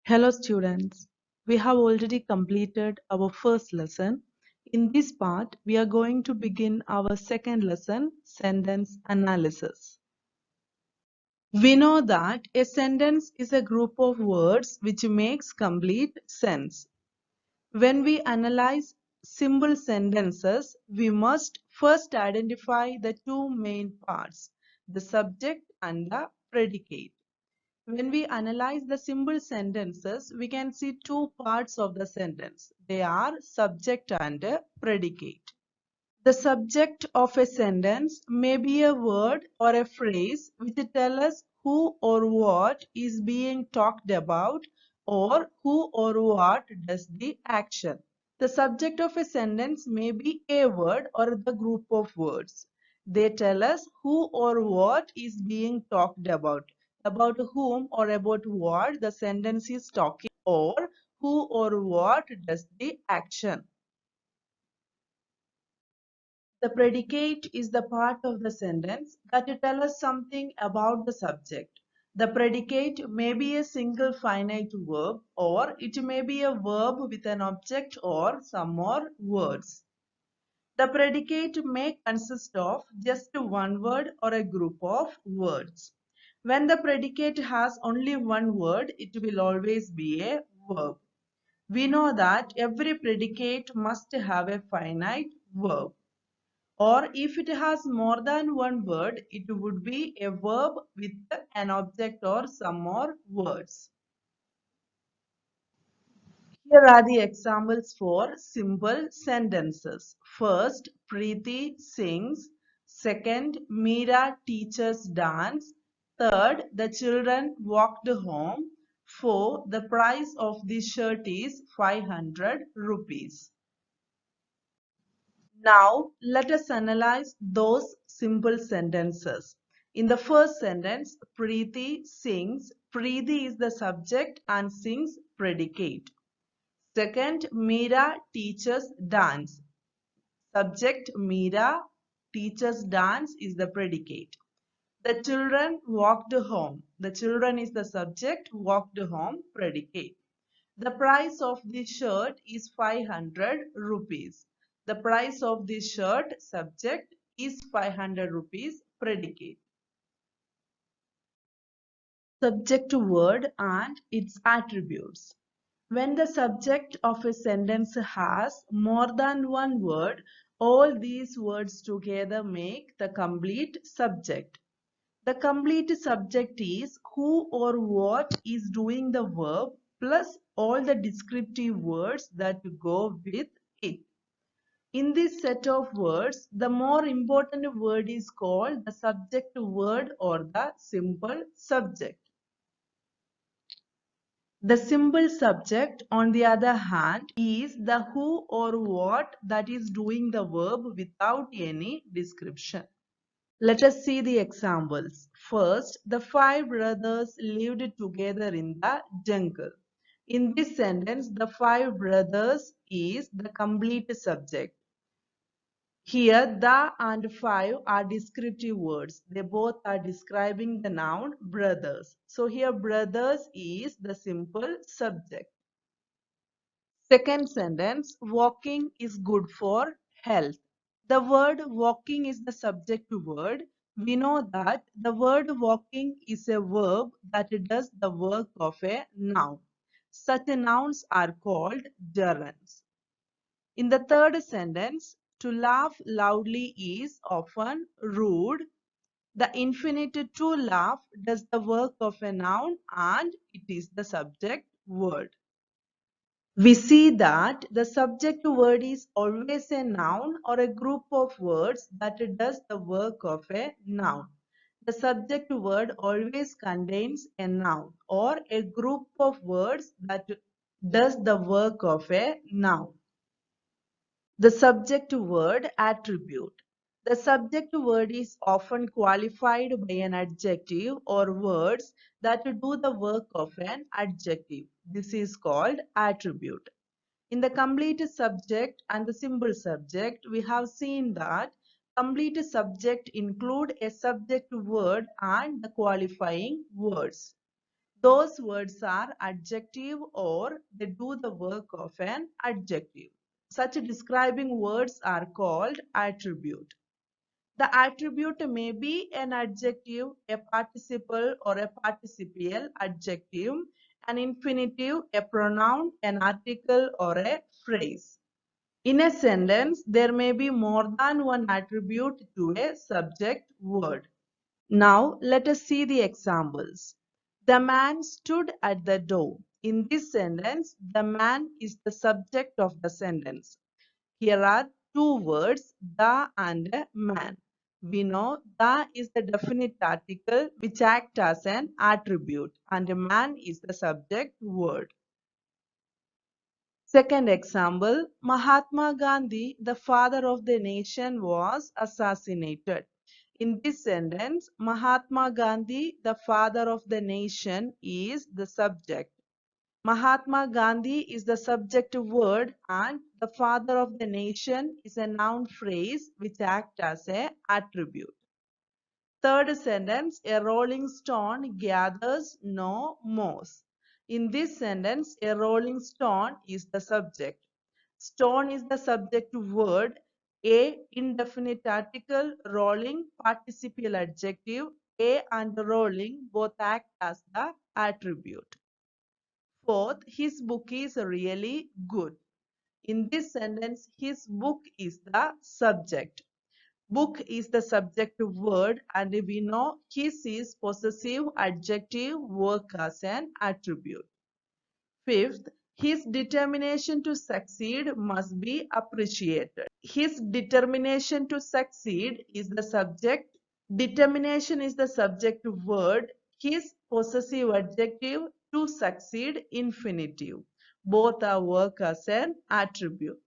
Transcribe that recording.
Hello students, we have already completed our first lesson. In this part, we are going to begin our second lesson, sentence analysis. We know that a sentence is a group of words which makes complete sense. When we analyze simple sentences, we must first identify the two main parts, the subject and the predicate. When we analyze the simple sentences, we can see two parts of the sentence. They are subject and predicate. The subject of a sentence may be a word or a phrase which tell us who or what is being talked about or who or what does the action. The subject of a sentence may be a word or the group of words. They tell us who or what is being talked about whom or about what the sentence is talking, or who or what does the action. The predicate is the part of the sentence that tells us something about the subject. The predicate may be a single finite verb, or it may be a verb with an object or some more words. The predicate may consist of just one word or a group of words. When the predicate has only one word, it will always be a verb. We know that every predicate must have a finite verb. Or if it has more than one word, it would be a verb with an object or some more words. Here are the examples for simple sentences. First, Preeti sings. Second, Meera teaches dance. Third, the children walked home. Four, the price of this shirt is 500 rupees. Now, let us analyze those simple sentences. In the first sentence, Preeti sings. Preeti is the subject and sings predicate. Second, Meera teaches dance. Subject Meera teaches dance is the predicate. The children walked home. The children is the subject, walked home predicate. The price of this shirt is 500 rupees. The price of this shirt subject is 500 rupees predicate. Subject word and its attributes. When the subject of a sentence has more than one word, all these words together make the complete subject. The complete subject is who or what is doing the verb plus all the descriptive words that go with it. In this set of words, the more important word is called the subject word or the simple subject. The simple subject, on the other hand, is the who or what that is doing the verb without any description. Let us see the examples. First, the five brothers lived together in the jungle. In this sentence, the five brothers is the complete subject. Here, the and five are descriptive words. They both are describing the noun brothers. So here, brothers is the simple subject. Second sentence, walking is good for health. The word walking is the subject word. We know that the word walking is a verb that does the work of a noun. Such nouns are called gerunds. In the third sentence, to laugh loudly is often rude. The infinitive to laugh does the work of a noun and it is the subject word. We see that the subject word is always a noun or a group of words that does the work of a noun. The subject word always contains a noun or a group of words that does the work of a noun. The subject word attribute. The subject word is often qualified by an adjective or words that do the work of an adjective. This is called attribute. In the complete subject and the simple subject, we have seen that complete subject include a subject word and the qualifying words. Those words are adjective or they do the work of an adjective. Such describing words are called attribute. The attribute may be an adjective, a participle or a participial adjective, an infinitive, a pronoun, an article or a phrase. In a sentence, there may be more than one attribute to a subject word. Now, let us see the examples. The man stood at the door. In this sentence, the man is the subject of the sentence. Here are two words, the and man. We know the is the definite article which acts as an attribute and man is the subject word. Second example, Mahatma Gandhi, the father of the nation, was assassinated. In this sentence, Mahatma Gandhi, the father of the nation, is the subject. Mahatma Gandhi is the subject word and the father of the nation is a noun phrase which acts as an attribute. Third sentence, a rolling stone gathers no moss. In this sentence, a rolling stone is the subject. Stone is the subject word. A indefinite article, rolling participial adjective. A and rolling both act as the attribute. Fourth, his book is really good. In this sentence, his book is the subject. Book is the subjective word and we know his is possessive adjective work as an attribute. Fifth, his determination to succeed must be appreciated. His determination to succeed is the subject. Determination is the subjective word. His possessive adjective to succeed infinitive. Both are work as an attribute.